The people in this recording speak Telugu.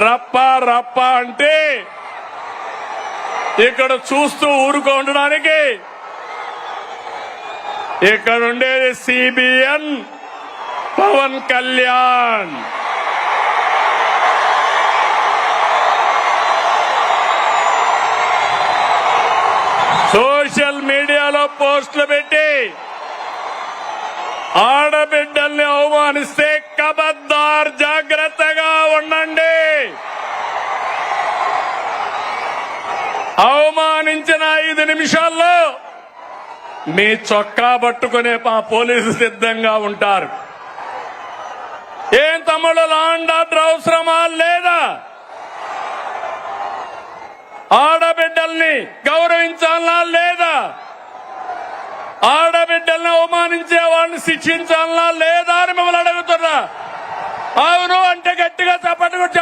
రప్ప రప్ప అంటే ఇక్కడ చూస్తూ ఊరుకో ఉండడానికి ఇక్కడ ఉండేది సిబిఎన్ పవన్ కళ్యాణ్. సోషల్ మీడియాలో పోస్టులు పెట్టి ఆడబిడ్డల్ని అవమానిస్తే ఖబర్దార్ జాగ్రత్తగా ఉండండి. అవమానించిన 5 నిమిషాల్లో మీ చొక్కా పట్టుకునే మా పోలీసు సిద్ధంగా ఉంటారు. ఏం తమ్ముడు, లా అండ్ ఆర్డర్ అవసరమా లేదా? ఆడబిడ్డల్ని గౌరవించాలా లేదా? ఆడబిడ్డల్ని అవమానించే వాళ్ళని శిక్షించాలా లేదా అని మిమ్మల్ని అడుగుతున్నా. అవును అంటే గట్టిగా చప్పట్లు కొట్టి